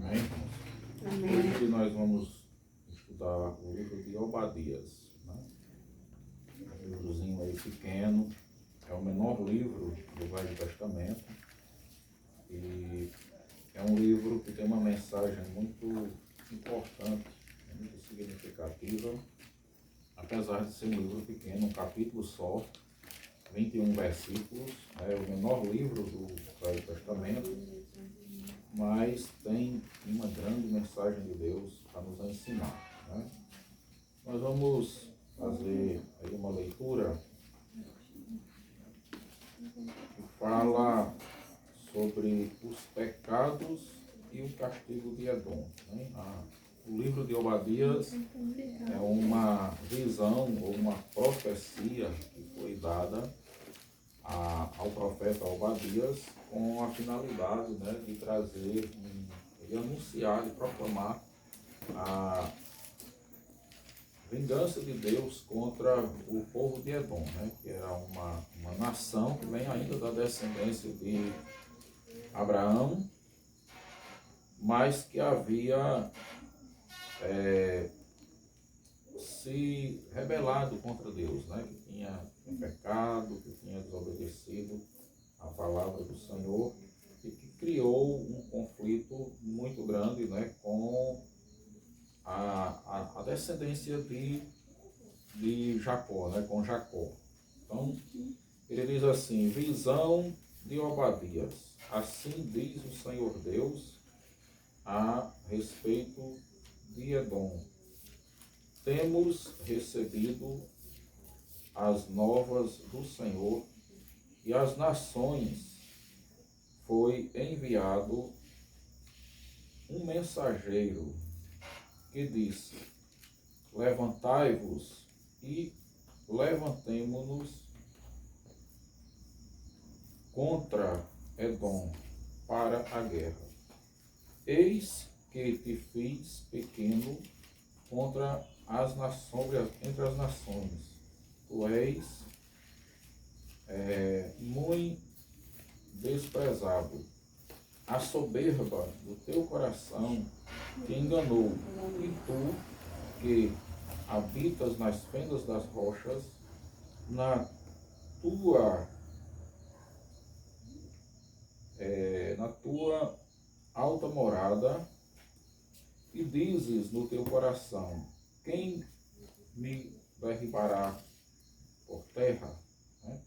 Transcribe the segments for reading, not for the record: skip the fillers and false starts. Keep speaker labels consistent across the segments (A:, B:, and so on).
A: Amém, irmãos?
B: Amém.
A: Hoje nós vamos estudar o livro de Obadias, né? Um livrozinho aí pequeno, é o menor livro do Velho Testamento e é um livro que tem uma mensagem muito importante, muito significativa, apesar de ser um livro pequeno, um capítulo só, 21 versículos, é o menor livro do Velho Testamento, mas tem uma grande mensagem de Deus para nos ensinar, né? Nós vamos fazer aí uma leitura que fala sobre os pecados e o castigo de Edom, né? O livro de Obadias é uma visão ou uma profecia que foi dada ao profeta Obadias com a finalidade, né, de trazer, de anunciar, de proclamar a vingança de Deus contra o povo de Edom, né, que era uma nação que vem ainda da descendência de Abraão, mas que havia se rebelado contra Deus, né, que tinha pecado, que tinha desobedecido a palavra do Senhor e que criou um conflito muito grande, né, com a descendência de Jacó, né, com Jacó. Então, ele diz assim: visão de Obadias, assim diz o Senhor Deus a respeito de Edom. Temos recebido as novas do Senhor e às nações foi enviado um mensageiro que disse: levantai-vos e levantemo-nos contra Edom para a guerra. Eis que te fiz pequeno contra as nações, entre as nações. Tu és muito desprezado. A soberba do teu coração te enganou, e tu, que habitas nas fendas das rochas, na tua alta morada, e dizes no teu coração: quem me derribará por terra? Né?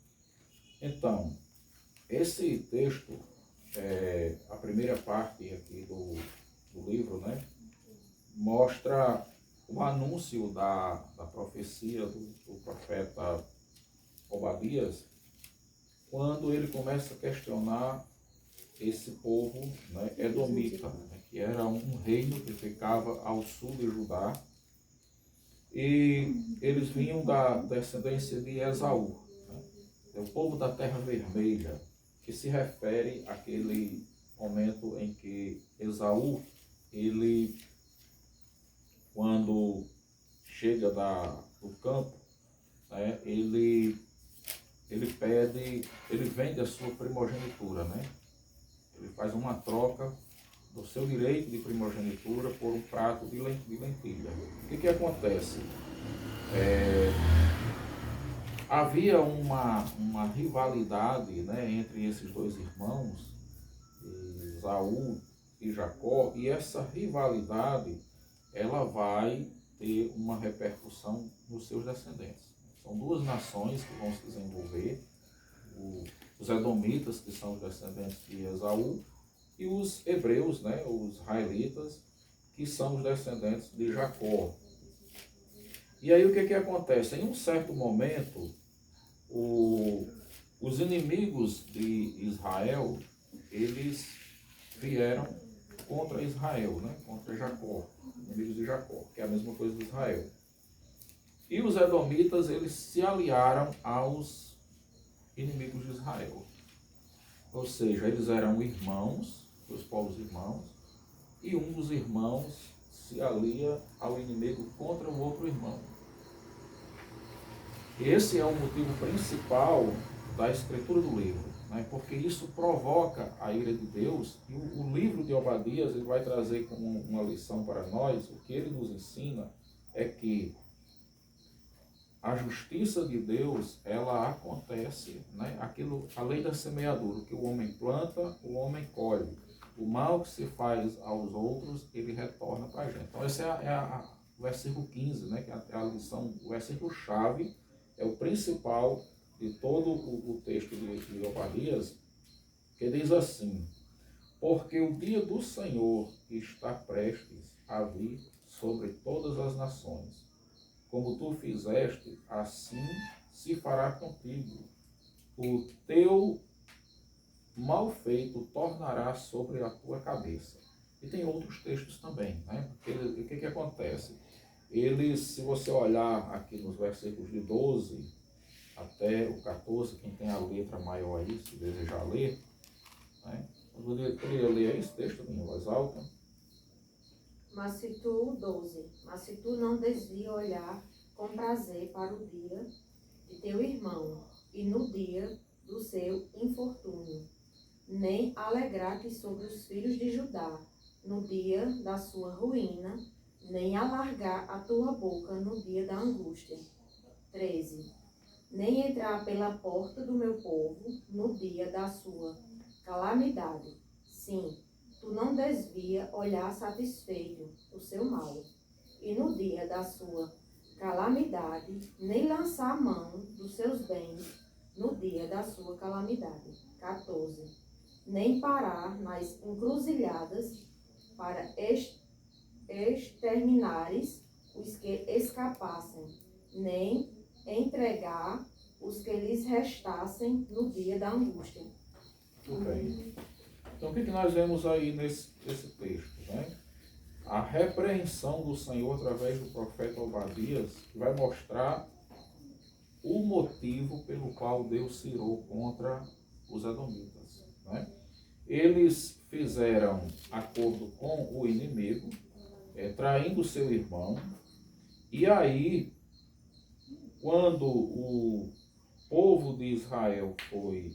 A: Então, esse texto, a primeira parte aqui do livro, né, mostra o anúncio da profecia do profeta Obadias, quando ele começa a questionar esse povo, né, edomita, né, que era um reino que ficava ao sul de Judá, e eles vinham da descendência de Esaú, né, é o povo da Terra Vermelha, que se refere àquele momento em que Esaú, ele, quando chega do campo, né, ele vende a sua primogenitura, né? Ele faz uma troca do seu direito de primogenitura por um prato de lentilha. O que acontece? Havia uma rivalidade, né, entre esses dois irmãos, Esaú e Jacó, e essa rivalidade ela vai ter uma repercussão nos seus descendentes. São duas nações que vão se desenvolver, os edomitas, que são os descendentes de Esaú, e os hebreus, né, os israelitas, que são os descendentes de Jacó. E aí o que acontece? Em um certo momento, os inimigos de Israel, eles vieram contra Israel, né, contra Jacó, inimigos de Jacó, que é a mesma coisa de Israel. E os edomitas, eles se aliaram aos inimigos de Israel. Ou seja, eles eram irmãos, os povos irmãos, e um dos irmãos se alia ao inimigo contra o outro irmão. Esse é o motivo principal da escritura do livro. né? Porque isso provoca a ira de Deus, e o livro de Obadias ele vai trazer como uma lição para nós. O que ele nos ensina é que a justiça de Deus, ela acontece, né? A lei da semeadura, o que o homem planta, o homem colhe. O mal que se faz aos outros, ele retorna para a gente. Então esse é o versículo 15, né? Que é a lição, o versículo chave, é o principal de todo o texto de Obadias, que diz assim: porque o dia do Senhor está prestes a vir sobre todas as nações. Como tu fizeste, assim se fará contigo. O teu mal feito tornará sobre a tua cabeça. E tem outros textos também, né? Porque o que acontece? Eles, se você olhar aqui nos versículos de 12 até o 14, quem tem a letra maior aí, se desejar ler, né? Eu poderia ler esse texto em voz alta.
B: Mas se tu não desvia olhar com prazer para o dia de teu irmão e no dia do seu infortúnio, nem alegrar-te sobre os filhos de Judá no dia da sua ruína, nem alargar a tua boca no dia da angústia. 13. Nem entrar pela porta do meu povo no dia da sua calamidade. Sim, tu não desvia olhar satisfeito o seu mal, e no dia da sua calamidade, nem lançar a mão dos seus bens no dia da sua calamidade. 14. Nem parar nas encruzilhadas para exterminares os que escapassem, nem entregar os que lhes restassem no dia da angústia.
A: Tudo bem. Então o que nós vemos aí nesse texto, né? A repreensão do Senhor através do profeta Obadias, que vai mostrar o motivo pelo qual Deus se irou contra os edomitas, né? Eles fizeram acordo com o inimigo, traindo seu irmão, e aí, quando o povo de Israel foi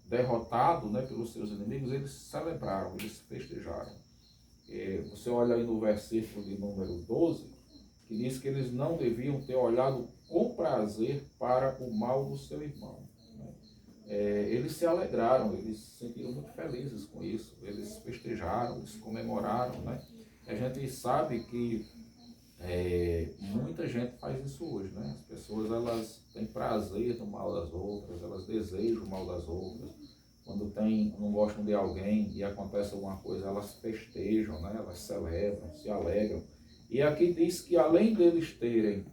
A: derrotado, né, pelos seus inimigos, eles celebraram, eles festejaram. Você olha aí no versículo de número 12, que diz que eles não deviam ter olhado com prazer para o mal do seu irmão, né? Eles se alegraram, eles se sentiram muito felizes com isso, eles festejaram, eles comemoraram, né? A gente sabe que muita gente faz isso hoje, né? As pessoas, elas têm prazer no mal das outras, elas desejam o mal das outras. Quando não gostam de alguém e acontece alguma coisa, elas festejam, né? Elas celebram, se alegram. E aqui diz que além deles terem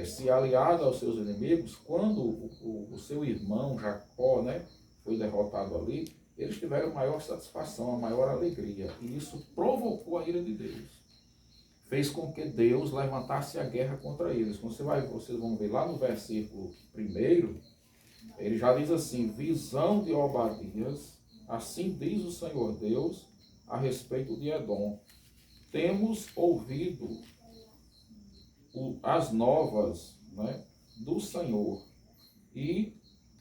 A: se aliado aos seus inimigos, quando o seu irmão Jacó, né, foi derrotado ali, eles tiveram maior satisfação, a maior alegria. E isso provocou a ira de Deus. Fez com que Deus levantasse a guerra contra eles. Quando vocês vão ver lá no versículo 1, ele já diz assim: visão de Obadias, assim diz o Senhor Deus a respeito de Edom. Temos ouvido as novas, né, do Senhor, e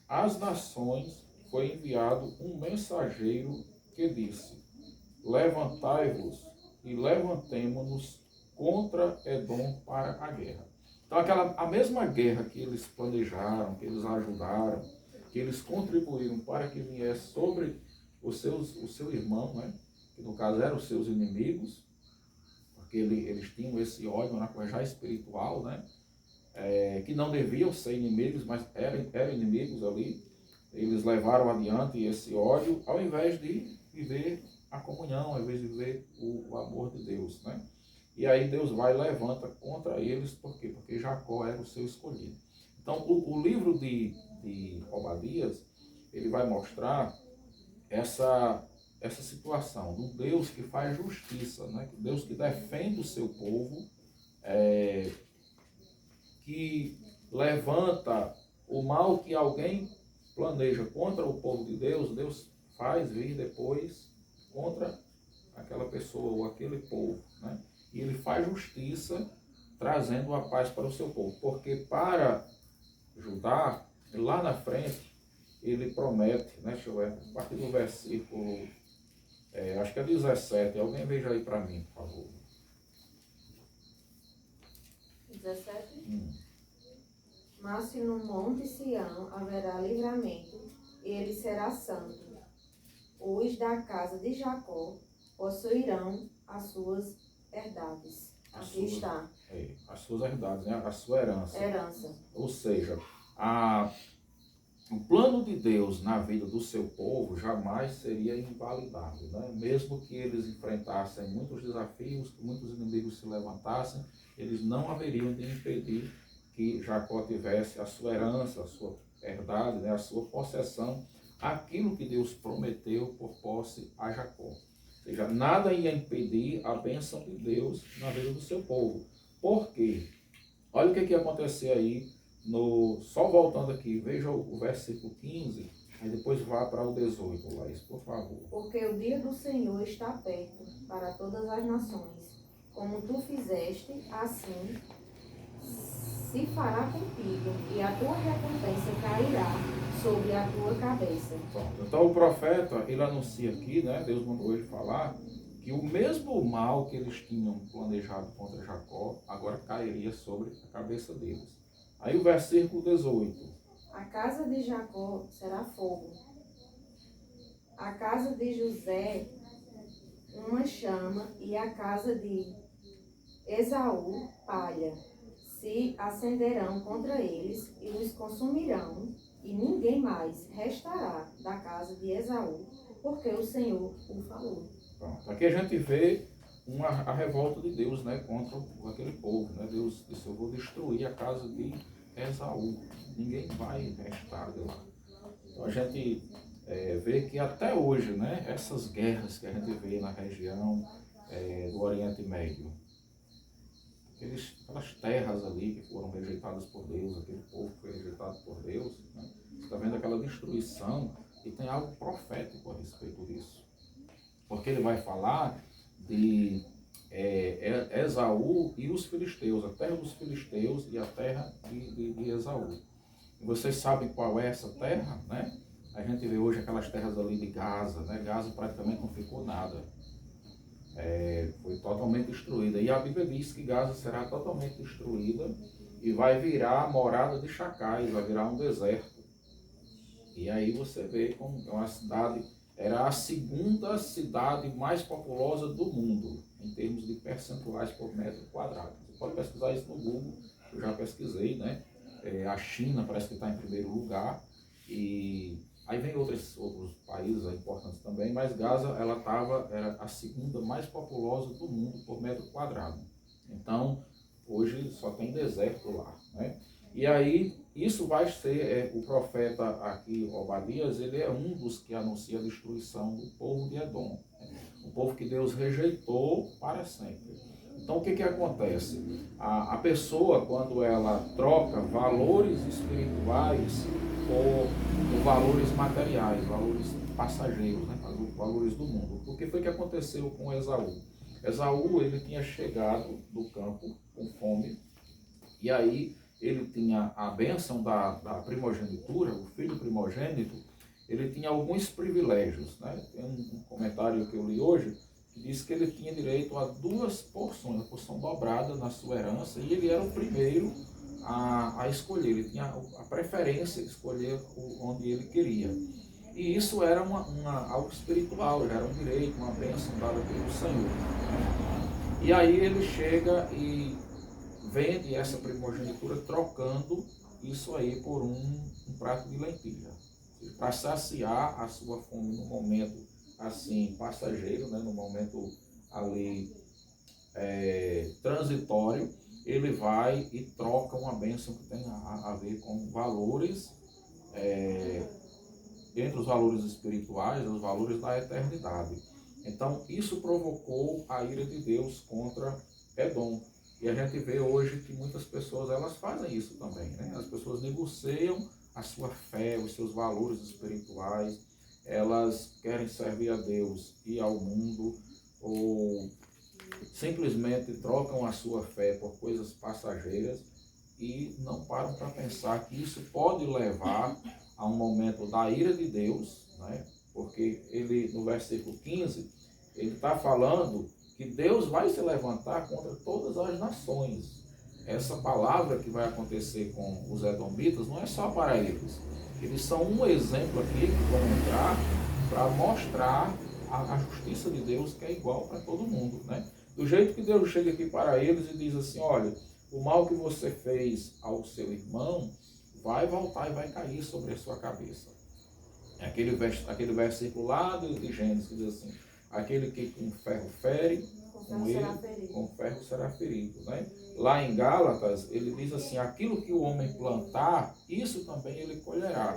A: às nações foi enviado um mensageiro que disse: levantai-vos e levantemo-nos contra Edom para a guerra. Então a mesma guerra que eles planejaram, que eles ajudaram, que eles contribuíram para que viesse sobre o seu irmão, né, que no caso eram os seus inimigos, porque eles tinham esse ódio na coisa já espiritual, né, que não deviam ser inimigos, mas eram inimigos ali. Eles levaram adiante esse ódio ao invés de viver a comunhão, ao invés de viver o amor de Deus, né? E aí Deus vai e levanta contra eles, por quê? Porque Jacó era o seu escolhido. Então o livro de Obadias, ele vai mostrar essa situação do Deus que faz justiça, né? Deus que defende o seu povo, que levanta o mal que alguém planeja contra o povo de Deus, Deus faz vir depois contra aquela pessoa ou aquele povo, né? E ele faz justiça trazendo a paz para o seu povo, porque para Judá, lá na frente, ele promete, né? Deixa eu ver, a partir do versículo, acho que é 17, alguém veja aí para mim, por favor.
B: 17. Mas se no monte Sião haverá livramento, ele será santo. Os da casa de Jacó possuirão as suas herdades. Aqui está.
A: As suas herdades, né? A sua herança. Ou seja, o plano de Deus na vida do seu povo jamais seria invalidado, né? Mesmo que eles enfrentassem muitos desafios, que muitos inimigos se levantassem, eles não haveriam de impedir que Jacó tivesse a sua herança, a sua herdade, né? A sua possessão, aquilo que Deus prometeu por posse a Jacó. Ou seja, nada ia impedir a bênção de Deus na vida do seu povo. Por quê? Olha o que ia acontecer aí, só voltando aqui, veja o versículo 15, aí depois vá para o 18, Laís, por favor.
B: Porque o dia do Senhor está perto para todas as nações. Como tu fizeste, assim se fará contigo, e a tua recompensa cairá sobre a tua cabeça.
A: Então o profeta, ele anuncia aqui, né, Deus mandou ele falar, que o mesmo mal que eles tinham planejado contra Jacó, agora cairia sobre a cabeça deles. Aí o versículo 18.
B: A casa de Jacó será fogo, a casa de José uma chama, e a casa de Esaú palha. Se acenderão contra eles e os consumirão, e ninguém mais restará da casa de Esaú, porque o Senhor o falou.
A: Pronto. Aqui a gente vê a revolta de Deus, né, contra aquele povo, né? Deus disse: eu vou destruir a casa de Esaú, ninguém vai restar de lá. Então a gente vê que até hoje, né, essas guerras que a gente vê na região do Oriente Médio, aquelas terras ali que foram rejeitadas por Deus, aquele povo que foi rejeitado por Deus, né, você está vendo aquela destruição, e tem algo profético a respeito disso. Porque ele vai falar de Esaú e os filisteus, a terra dos filisteus e a terra de Esaú. E vocês sabem qual é essa terra, né? A gente vê hoje aquelas terras ali de Gaza, né? Gaza praticamente não ficou nada. Foi totalmente destruída. E a Bíblia diz que Gaza será totalmente destruída e vai virar morada de chacais, vai virar um deserto. E aí você vê como uma cidade, era a segunda cidade mais populosa do mundo, em termos de percentuais por metro quadrado. Você pode pesquisar isso no Google, eu já pesquisei, né? A China parece que está em primeiro lugar, e aí vem outros países importantes também, mas Gaza era a segunda mais populosa do mundo por metro quadrado. Então, hoje só tem deserto lá, né? E aí, isso vai ser, o profeta aqui, Obadias, ele é um dos que anuncia a destruição do povo de Edom, né? O povo que Deus rejeitou para sempre. Então, o que acontece? A pessoa, quando ela troca valores espirituais por valores materiais, valores passageiros, né? Valores do mundo. O que foi que aconteceu com Esaú? Esaú, ele tinha chegado do campo com fome, e aí ele tinha a bênção da primogenitura, o filho primogênito, ele tinha alguns privilégios, né? Tem um comentário que eu li hoje, que diz que ele tinha direito a 2 porções, a porção dobrada na sua herança, e ele era o primeiro a escolher, ele tinha a preferência de escolher onde ele queria. E isso era algo espiritual, já era um direito, uma bênção dada pelo Senhor. E aí ele chega e vende essa primogenitura, trocando isso aí por um prato de lentilha, para saciar a sua fome no momento assim passageiro, né, no momento ali transitório. Ele vai e troca uma bênção que tem a ver com valores, entre os valores espirituais, os valores da eternidade. Então isso provocou a ira de Deus contra Edom. E a gente vê hoje que muitas pessoas, elas fazem isso também, né? As pessoas negociam a sua fé, os seus valores espirituais, elas querem servir a Deus e ao mundo, ou simplesmente trocam a sua fé por coisas passageiras e não param para pensar que isso pode levar a um momento da ira de Deus, né? Porque ele, no versículo 15, ele está falando que Deus vai se levantar contra todas as nações. Essa palavra que vai acontecer com os edomitas não é só para eles. Eles são um exemplo aqui que vão entrar para mostrar a justiça de Deus, que é igual para todo mundo, né? Do jeito que Deus chega aqui para eles e diz assim, olha, o mal que você fez ao seu irmão vai voltar e vai cair sobre a sua cabeça. Aquele versículo lá de Gênesis que diz assim, aquele que com ferro fere, com ferro será ferido, né? Lá em Gálatas, ele diz assim, aquilo que o homem plantar, isso também ele colherá.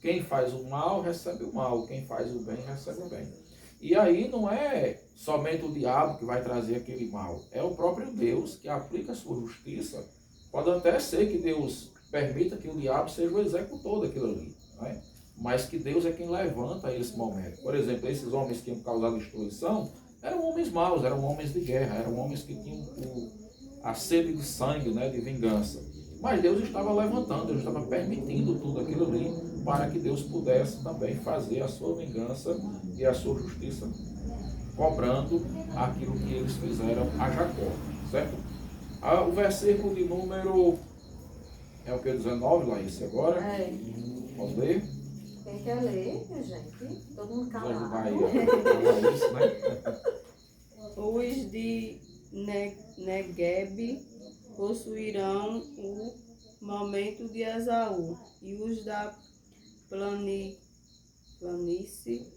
A: Quem faz o mal, recebe o mal. Quem faz o bem, recebe o bem. E aí não é somente o diabo que vai trazer aquele mal. É o próprio Deus que aplica a sua justiça. Pode até ser que Deus permita que o diabo seja o executor daquilo ali, né? Mas que Deus é quem levanta esse momento. Por exemplo, esses homens que iam causar destruição eram homens maus, eram homens de guerra, eram homens que tinham a sede de sangue, né, de vingança. Mas Deus estava levantando, Deus estava permitindo tudo aquilo ali para que Deus pudesse também fazer a sua vingança e a sua justiça, cobrando aquilo que eles fizeram a Jacó, certo? O versículo de número, é o que? 19, Laís, agora? Vamos ler?
B: Quem quer ler, gente? Todo mundo calado.
A: Laís, né?
C: Os de Negueb possuirão o momento de Esaú, e os da planícies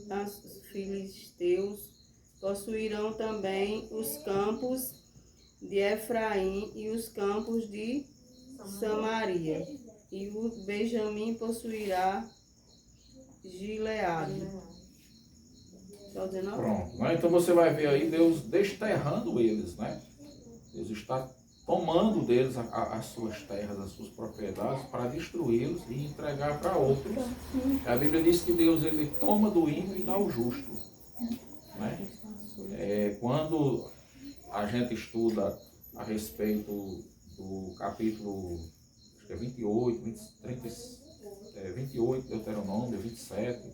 C: dos filisteus possuirão também os campos de Efraim e os campos de Samaria, e o Benjamim possuirá Gileade.
A: Pronto, né? Então você vai ver aí Deus desterrando eles, né? Deus está tomando deles as suas terras, as suas propriedades para destruí-los e entregar para outros. A Bíblia diz que Deus ele toma do ímpio e dá ao justo, né? Quando a gente estuda a respeito do capítulo, acho que é 28, Deuteronômio, 27,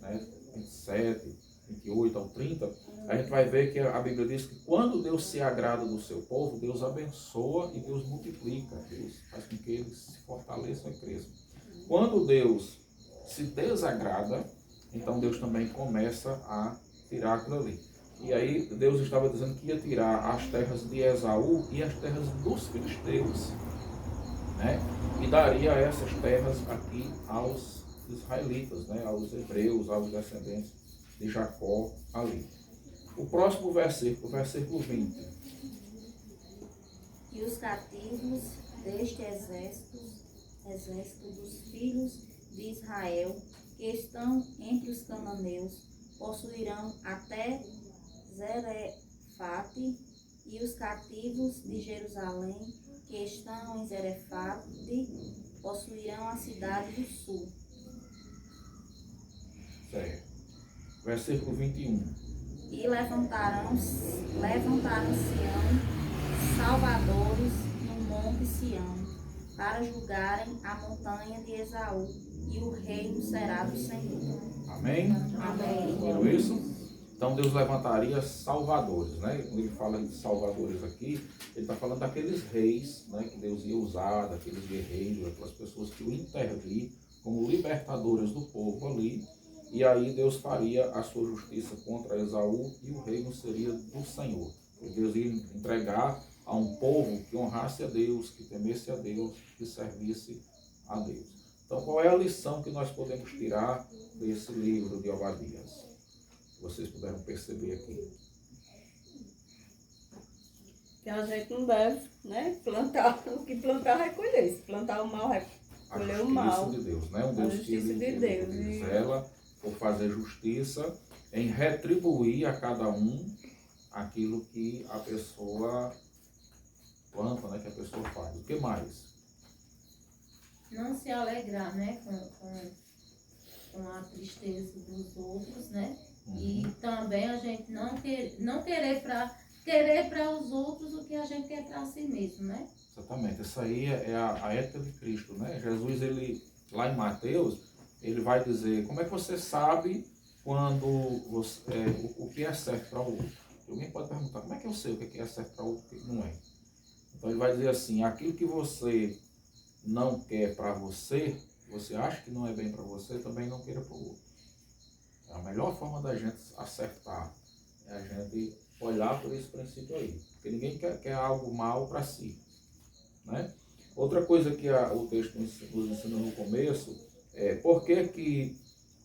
A: né? 27, 28 ao 30, a gente vai ver que a Bíblia diz que quando Deus se agrada do seu povo, Deus abençoa e Deus multiplica, Deus faz com que eles se fortaleçam e cresçam. Quando Deus se desagrada, então Deus também começa a tirar aquilo ali. E aí Deus estava dizendo que ia tirar as terras de Esaú e as terras dos filisteus, né? E daria essas terras aqui aos israelitas, né? Aos hebreus, aos descendentes de Jacó ali. O próximo versículo, versículo 20.
D: E os cativos deste exército dos filhos de Israel, que estão entre os cananeus, possuirão até Zerefate, e os cativos de Jerusalém, que estão em Zerefate, possuirão a cidade do sul.
A: Certo. Versículo 21.
D: E levantaram-se salvadores no monte Sião, para julgarem a montanha de Esaú, e o reino será do Senhor.
A: Amém?
D: Amém.
A: Viu isso? Então Deus levantaria salvadores, né? Quando ele fala de salvadores aqui, ele está falando daqueles reis, né, que Deus ia usar, daqueles guerreiros, daquelas pessoas que o intervir como libertadores do povo ali. E aí Deus faria a sua justiça contra Esaú e o reino seria do Senhor. E Deus ia entregar a um povo que honrasse a Deus, que temesse a Deus, que servisse a Deus. Então qual é a lição que nós podemos tirar desse livro de Obadias? Vocês puderam perceber aqui.
C: Que a gente não deve, né, plantar o que plantar, recolher. Se plantar o mal, recolher o mal.
A: A justiça de Deus, né? Um Deus que ele zela por fazer justiça, em retribuir a cada um aquilo que a pessoa planta, né, que a pessoa faz. O que mais?
E: Não se alegrar, né, com a tristeza dos outros, né? E também a gente não querer para os outros o que a gente quer para si mesmo, né?
A: Exatamente. Essa aí é a ética de Cristo, né? Jesus, ele, lá em Mateus, ele vai dizer, como é que você sabe quando o que é certo para o outro? Alguém pode perguntar, como é que eu sei o que é certo para o outro e o que não é? Então ele vai dizer assim, aquilo que você não quer para você, você acha que não é bem para você, também não queira para o outro. A melhor forma da gente acertar é a gente olhar por esse princípio aí. Porque ninguém quer algo mal para si, né? Outra coisa que o texto nos ensina no começo é por que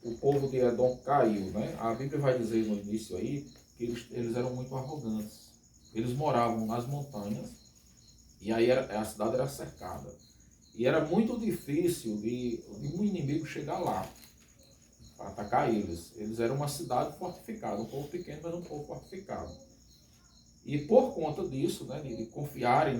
A: o povo de Edom caiu, né? A Bíblia vai dizer no início aí que eles eram muito arrogantes. Eles moravam nas montanhas e aí a cidade era cercada. E era muito difícil de um inimigo chegar lá para atacar eles. Eles eram uma cidade fortificada, um povo pequeno, mas um povo fortificado. E por conta disso, né, de confiarem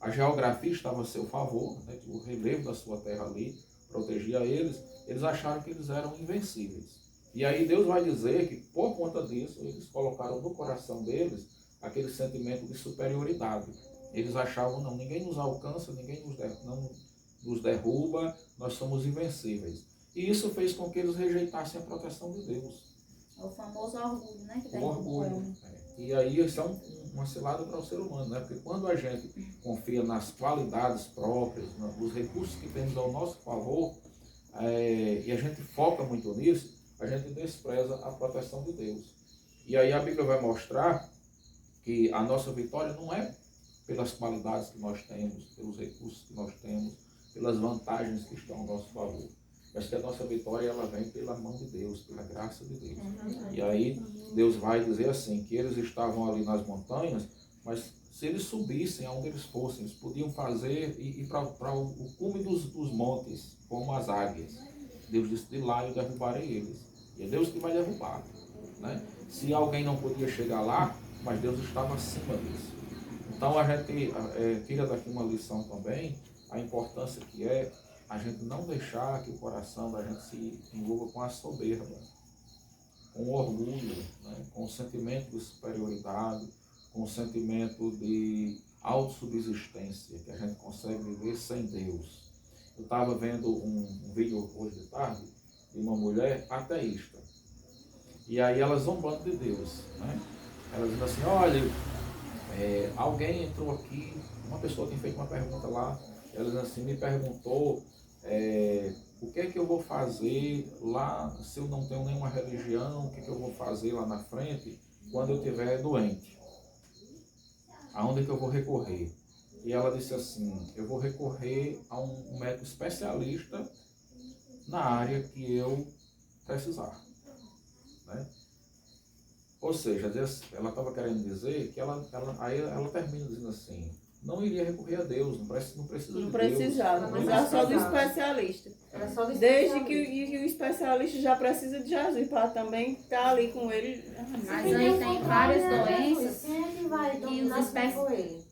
A: a geografia estava a seu favor, né, o relevo da sua terra ali protegia eles acharam que eles eram invencíveis. E aí Deus vai dizer que por conta disso, eles colocaram no coração deles aquele sentimento de superioridade. Eles achavam, não, ninguém nos alcança, ninguém não nos derruba, nós somos invencíveis. E isso fez com que eles rejeitassem a proteção de Deus.
D: É o famoso orgulho, né? Que
A: O orgulho. E aí isso é uma cilada para o ser humano, né? Porque quando a gente confia nas qualidades próprias, nos recursos que temos ao nosso favor, e a gente foca muito nisso, a gente despreza a proteção de Deus. E aí a Bíblia vai mostrar que a nossa vitória não é pelas qualidades que nós temos, pelos recursos que nós temos, pelas vantagens que estão ao nosso favor. Mas que a nossa vitória ela vem pela mão de Deus, pela graça de Deus. E aí Deus vai dizer assim, que eles estavam ali nas montanhas, mas se eles subissem aonde eles fossem, eles podiam fazer e ir para o cume dos montes, como as águias. Deus disse, de lá eu derrubarei eles. E é Deus que vai derrubar, né? Se alguém não podia chegar lá, mas Deus estava acima disso. Então a gente tira daqui uma lição também, a importância que é a gente não deixar que o coração da gente se envolva com a soberba, com o orgulho, né? Com o sentimento de superioridade, com o sentimento de autossubsistência, que a gente consegue viver sem Deus. Eu estava vendo um vídeo hoje de tarde de uma mulher ateísta. E aí ela zombando de Deus, né? Ela dizendo assim, olha, alguém entrou aqui, uma pessoa tem feito uma pergunta lá, ela dizendo assim, me perguntou o que é que eu vou fazer lá, se eu não tenho nenhuma religião, o que é que eu vou fazer lá na frente, quando eu estiver doente? Aonde é que eu vou recorrer? E ela disse assim, eu vou recorrer a um médico especialista na área que eu precisar, né? Ou seja, ela estava querendo dizer que ela termina dizendo assim, não iria recorrer a Deus, não precisa de Deus.
C: Não precisava, mas era só do especialista.
B: Era só do
C: Desde
B: especialista.
C: que o especialista já precisa de Jesus para também estar ali com ele.
D: Mas aí tem várias doenças
B: Quem é que vai
D: que
B: dominar
D: os especi-
B: com ele?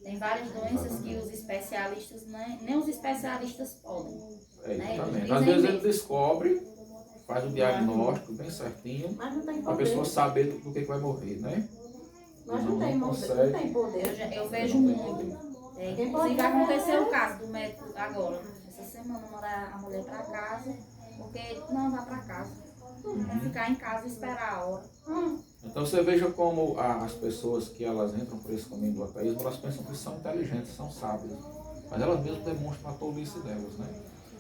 D: Tem várias doenças que os especialistas, nem os especialistas podem.
A: Exatamente.
D: Eles
A: Às vezes
D: dizem
A: ele descobre, faz o diagnóstico bem certinho,
B: Mas não tem
A: a
B: poder.
A: pessoa saber do que vai morrer, né?
B: Mas
A: Não
B: não tem
A: consegue.
B: poder.
D: Eu vejo muito. Inclusive aconteceu o caso do médico agora. Essa semana mandar a mulher para casa, porque não vai para casa. Vai ficar em casa e esperar a hora.
A: Então você veja como as pessoas que elas entram por esse caminho do ateísmo, elas pensam que são inteligentes, são sábias, mas elas mesmas demonstram a tolice delas, né?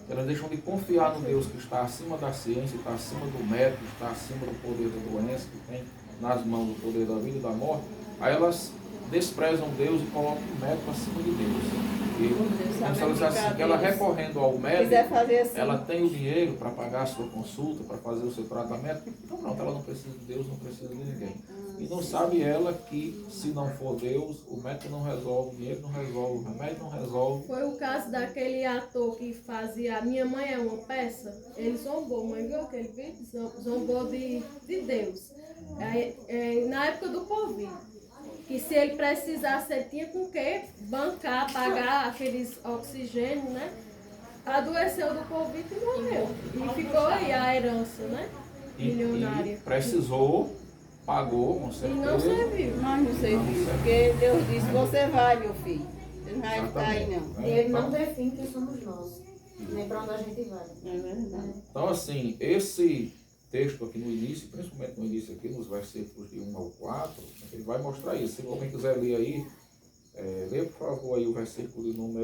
A: Elas deixam de confiar no Deus que está acima da ciência, está acima do médico, está acima do poder da doença, que tem nas mãos o poder da vida e da morte. Aí elas desprezam Deus e colocam o médico acima de Deus. E, como se ela dissesse assim, que ela recorrendo ao médico,
C: quiser fazer assim,
A: ela tem o dinheiro para pagar a sua consulta, para fazer o seu tratamento, então pronto, ela não precisa de Deus, não precisa de ninguém. E não sabe ela que se não for Deus, o médico não resolve, o dinheiro não resolve, o remédio não resolve.
F: Foi o caso daquele ator que fazia A Minha Mãe é uma Peça. Ele zombou, mãe viu aquele vídeo? Zombou de Deus. Na época do Covid. Que se ele precisasse, ele tinha com que bancar, pagar aqueles oxigênio, né? Adoeceu do Covid e morreu. E ficou aí a herança, né? Milionária.
A: E precisou, pagou, com
F: E
A: certeza.
F: não serviu.
C: mas não serviu. Porque Deus disse, você vai, meu filho. Ele não vai ficar aí, não.
A: Exatamente, né?
B: E ele não
A: Então,
B: define quem somos nós, nem para onde a gente vai.
C: É verdade.
A: então, assim, esse texto aqui no início, principalmente no início aqui, nos versículos de 1 ao 4, ele vai mostrar isso. Se alguém quiser ler aí, leia por favor aí o versículo de número